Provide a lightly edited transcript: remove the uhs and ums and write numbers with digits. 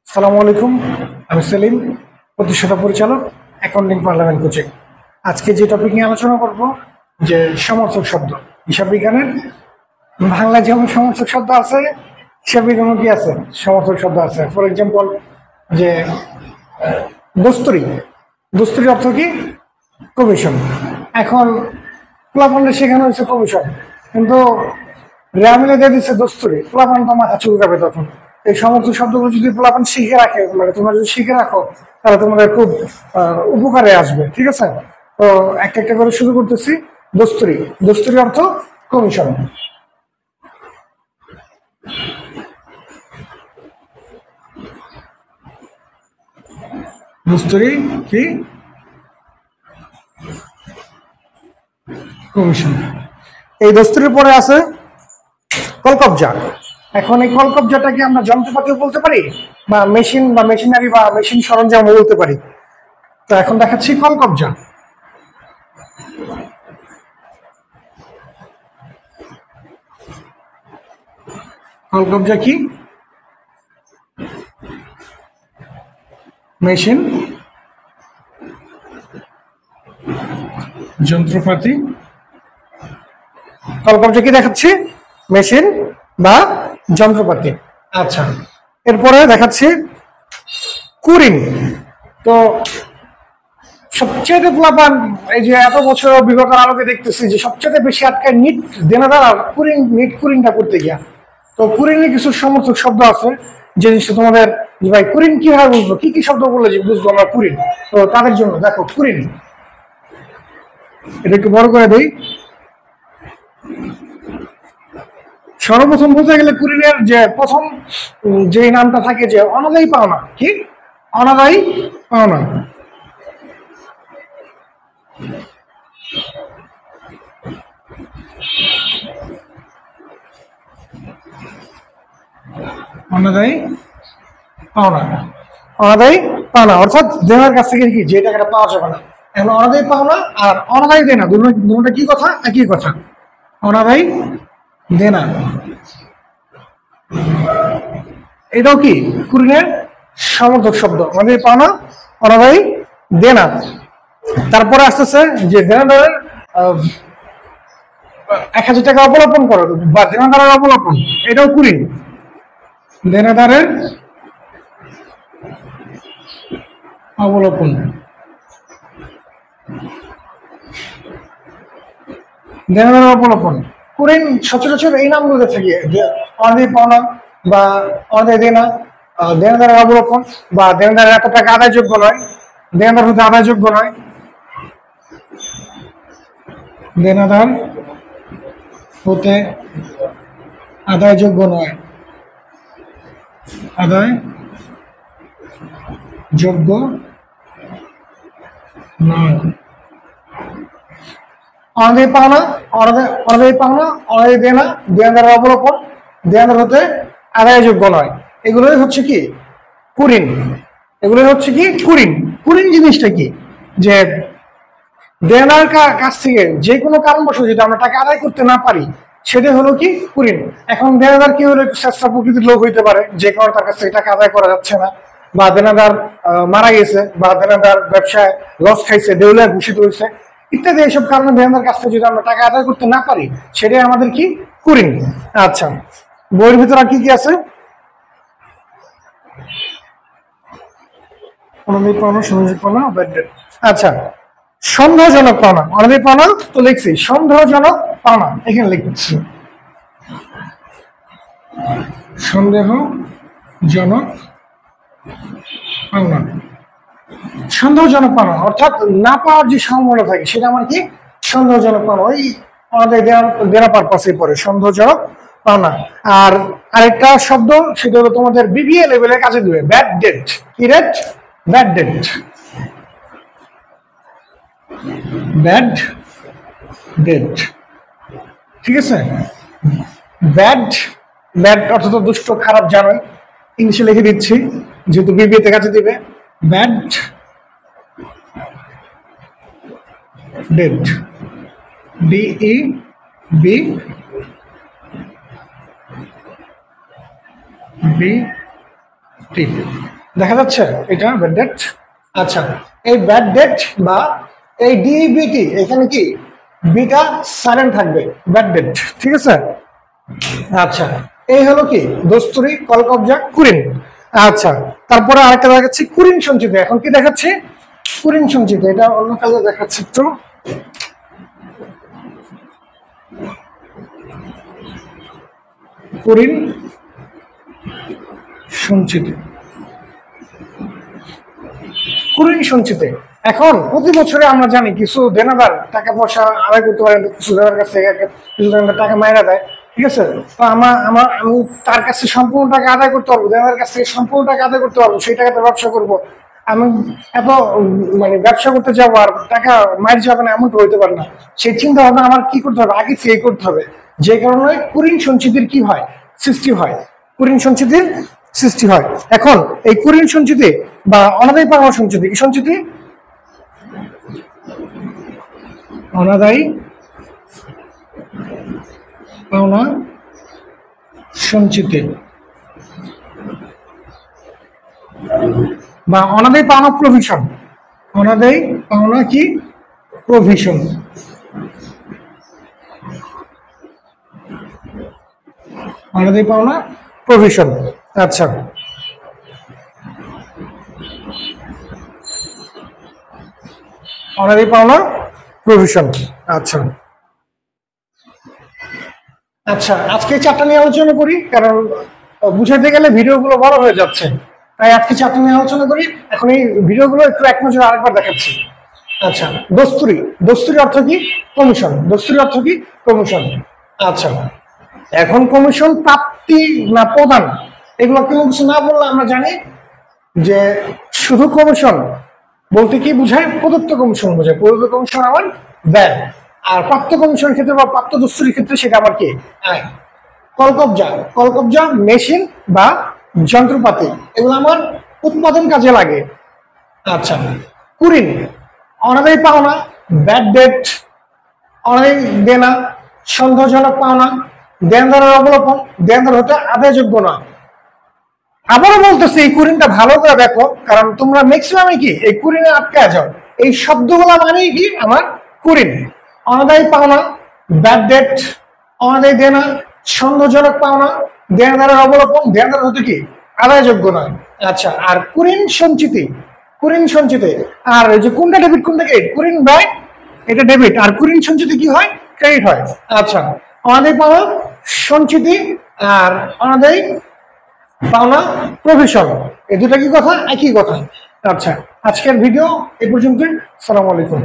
আসসালামু আলাইকুম। আমি সেলিম, প্রতিষ্ঠাতা পরিচালক, অ্যাকাউন্টিং পার্লামেন্ট কোচিং। আজকে যে টপিক নিয়ে আলোচনা করব যে সমর্থক শব্দ। হিসাব বিজ্ঞানের বাংলায় যেমন সমর্থক শব্দ আছে, হিসাব বিজ্ঞানও কি আছে, সমর্থক শব্দ আছে। ফর এক্সাম্পল, যে দস্তুরি। দস্তুরি অর্থ কি? কমিশন। এখন পোলাপানটা শেখানো হয়েছে কমিশন, কিন্তু গ্রামীণে দিয়ে দিচ্ছে দস্তুরি। পোলাপান তো মাথা চুলকাবে তখন। এই সমস্ত শব্দগুলো যদি পোলাপান শিখে রাখে, মানে তোমরা যদি শিখে রাখো, তাহলে তোমাদের খুব উপকারে আসবে। ঠিক আছে? তো একটা একটা করে শুরু করতেছি। দস্তুরি। দস্তুরি অর্থ কমিশন। দস্তুরি কি? কমিশন। এই দস্তুরির পরে আছে কলকবজা। এখন এই কলকবজাটাকে আমরা যন্ত্রপাতিও বলতে পারি, বা মেশিন বা মেশিনারি বা মেশিন সরঞ্জাম বলতে পারি। তো এখন দেখাচ্ছি কলকবজা। কলকবজা কি? মেশিন, যন্ত্রপাতি। কলকবজা কি দেখাচ্ছি? মেশিন বা যন্ত্রপাতি। আচ্ছা, এরপরে দেখাচ্ছি কুরিং। তো সবচেয়ে প্লাবান, এই যে এত বছর অভিজ্ঞতার আলোকে দেখতেছি যে সবচেয়ে বেশি আটকায় নিট দেনাদার আর কুরিং, নিট কুরিংটা করতে গিয়া। তো কুরিং এর কিছু সমর্থক শব্দ আছে, যে জিনিসটা তোমাদের ভাই কুরিং কিভাবে বুঝবো, কি কি শব্দ বললে যে বুঝবো আমরা কুরিং। তো তাদের জন্য দেখো কুরিং, এটা একটু বড় করে দেই। সর্বপ্রথম বলতে গেলে কুরিনের যে প্রথম যে নামটা থাকে, যে অনাদায়ী পাওনা। কি? অনাদায়ী পাওনা। অনাদায়ী পাওনা। অনাদায়ী পাওনা অর্থাৎ দেনার কাছ থেকে কি যে টাকাটা পাওয়া যাবে না। এখন অনাদায়ী পাওনা আর অনাদায়ী দেনা দুটোটা কি কথা? একই কথা। অনাদায়ী দেনা, এটাও কি কুরিনের সমর্থক শব্দ। অনাদায়ী পাওনা, অনাদায়ী দেনা। তারপরে আসতেছে যে দেনাদারের 1000 টাকা অবলম্বন করো, বা দেনাদারের অবলম্বন, এটাও কুরিন। দেনাদারের অবলোপন। দেনাদারের অবলোপন, কুরিন সচরাচর এই নামগুলো থাকে, অনাদায়ী পাওনা বা অনাদায়ী দেনা, দেনাদারের অবলোপন, বা দেনাদারের এত টাকা আদায়যোগ্য নয়, দেনাদার হতে আদায়যোগ্য নয়, দেনাদার হতে আদায়যোগ্য নয়, আদায় যোগ্য নয়। অনাদায়ী পাওনা, অনাদায়ী পাওনা, অনাদায়ী দেনা, দেনাদারের অবলোপন, দেনাদার হতে আদায়যোগ্য নয়। এগুলোই হচ্ছে কি কুরিন। এগুলোই হচ্ছে কি কুরিন। কুরিন জিনিসটা কি? যে দেনার কাছ থেকে যে কোনো কারণবশত যদি আমরা টাকা আদায় করতে না পারি, সেটা হলো কি কুরিন। এখন দেনাদার কি হলো? একটু চেষ্টা প্রকৃতির লোক হইতে পারে, যে কারণে তার কাছ থেকে টাকা আদায় করা যাচ্ছে না, বা দেনাদার মারা গেছে, বা দেনাদার ব্যবসায় লস খাইছে, দেউলিয়া ঘোষিত হয়েছে, ইত্যাদি। এইসব কারণে দেনাদার কাছ থেকে যদি আমরা টাকা আদায় করতে না পারি, সেটাই আমাদের কি কুরিন। আচ্ছা, বইয়ের ভিতরে আর কি কি আছে? অনাদায়ী পাওনা, সুনিশ্চিত পাওনা, ব্যাড ডেট। আচ্ছা, সন্দেহজনক পাওনা। অনাদায়ী পাওনা তো লিখছি, সন্দেহজনক পাওনা এখানে লিখছি। সন্দেহজনক পাওনা। সন্দেহজনক পাওনা অর্থাৎ না পাওয়ার যে সম্ভাবনা থাকে, সেটা আমার কি সন্দেহজনক পাওনা। ওই আমাদের দেনা পারপাসে পড়ে সন্দেহজনক পাওনা। আর আরেকটা শব্দ, সেটা হলো তোমাদের বিবিএ লেভেলের কাছে দিবে, ব্যাড ডেট। কি ডেট? Bad debt. Bad debt. ঠিক আছে? ব্যাড, ব্যাড অর্থাৎ দুষ্ট, খারাপ, জানোই। ইংলিশে লিখে দিচ্ছি, যেহেতু বিবিএতে কাছে দিবে। Bad debt, D E B B ঠিক দেখা যাচ্ছে এটা ব্যাড ডেট। আচ্ছা, এই ব্যাড ডেট বা এই ডিবিটি এখানে কি বিটা সাইলেন্ট থাকবে, ব্যাড ডেট, ঠিক আছে। আচ্ছা, এই হলো কি দস্তুরি, কলকবজা, কুরিন। আচ্ছা, তারপরে আরেকটা দেখাচ্ছি কুরিন সঞ্চিত। এখন কি দেখাচ্ছে? কুরিন সঞ্চিত, এটা অন্য কাজে দেখাচ্ছে একটু। কুরিন সঞ্চিত, কুরিন সঞ্চিতে এখন প্রতি বছরে আমরা জানি কিছু দেনাদার টাকা পয়সা আদায় করতে পারে, কিছু দেনার কাছ থেকে কিছু দেনাদার টাকা মাইরা দেয়, ঠিক আছে। তো আমি তার কাছে সম্পূর্ণ টাকা আদায় করতে পারবো, দেনাদার কাছ থেকে সম্পূর্ণ টাকা আদায় করতে পারবো, সেই টাকাতে ব্যবসা করবো। আমি এত মানে ব্যবসা করতে যাবো আর টাকা মাইর যাবে না, এমনটা হইতে পারে না। সেই চিন্তা ভাবনা আমার কি করতে হবে, আগে থেকে করতে হবে। যে কারণে কুরিন সঞ্চিতির কি হয়, সৃষ্টি হয়, কুরিন সঞ্চিতির সৃষ্টি হয়। এখন এই কুরিন সঞ্চিতি বা অনাদায়ী পাওনা সঞ্চিতি, কি সঞ্চিতি? অনাদায়ী পাওনা সঞ্চিতি বা অনাদায়ী পাওনা প্রভিশন। অনাদায়ী পাওনা কি? প্রভিশন। অনাদায়ী পাওনা প্রভিশন। আচ্ছা, অনাদায়ী পাওনা প্রভিশন। আচ্ছা আচ্ছা, আজকে চারটা নিয়ে আলোচনা করি, কারণ বুঝাতে গেলে ভিডিওগুলো বড় হয়ে যাচ্ছে, তাই আজকে চারটা নিয়ে আলোচনা করি। এখন এই ভিডিওগুলো একটু এক নজরে আরেকবার দেখাচ্ছি। আচ্ছা, দস্তুরি, দস্তুরি অর্থ কি? কমিশন। দস্তুরি অর্থ কি? কমিশন। আচ্ছা, এখন কমিশন প্রাপ্তি না প্রদান, এগুলো কোনো কিছু না বললে আমরা জানি যে শুধু কমিশন বলতে কি বোঝায়? প্রদত্ত কমিশন বোঝায়। প্রদত্ত কমিশন আমার ব্যয়, আর প্রাপ্ত কমিশনের ক্ষেত্রে বা প্রাপ্ত দস্তুরির ক্ষেত্রে সেটা আবার কি? আয়। কলকবজা, কলকবজা মেশিন বা যন্ত্রপাতি, এগুলো আমার উৎপাদন কাজে লাগে। আচ্ছা, কুরিন অনাদায়ী পাওনা, ব্যাড ডেট, অনাদায়ী দেনা, সন্দেহজনক পাওনা, দেনদারের অবলোপন, দেনদার হতে আদায়যোগ্য না। আবারও বলতেছে এই কুরিনটা ভালো করে দেখো, কারণ তোমরা ম্যাক্সিমামই কি এই কুরিনে আটকে যাও। এই শব্দগুলো মানেই কি আমার কুরিন। অনাদায়ী পাওনা, ব্যাড ডেট, অনাদায়ী দেনা, সন্দেহজনক পাওনা, দেনদারের অবলোপন, দেনদার হতে কি আদায়যোগ্য নয়। আচ্ছা, আর কুরিন সঞ্চিতি, কুরিন সঞ্চিতি, আর যে কোনটা ডেবিট কোনটা ক্রেডিট? কুরিন ব্যয় এটা ডেবিট, আর কুরিন সঞ্চিতি কি হয়? ক্রেডিট হয়। আচ্ছা, অনাদায়ী পাওনা সঞ্চিতি আর অনাদায়ী পাওনা প্রভিশন, এই দুটা কি কথা? একই কথা। আচ্ছা, আজকের ভিডিও এ পর্যন্ত। আসসালামু আলাইকুম।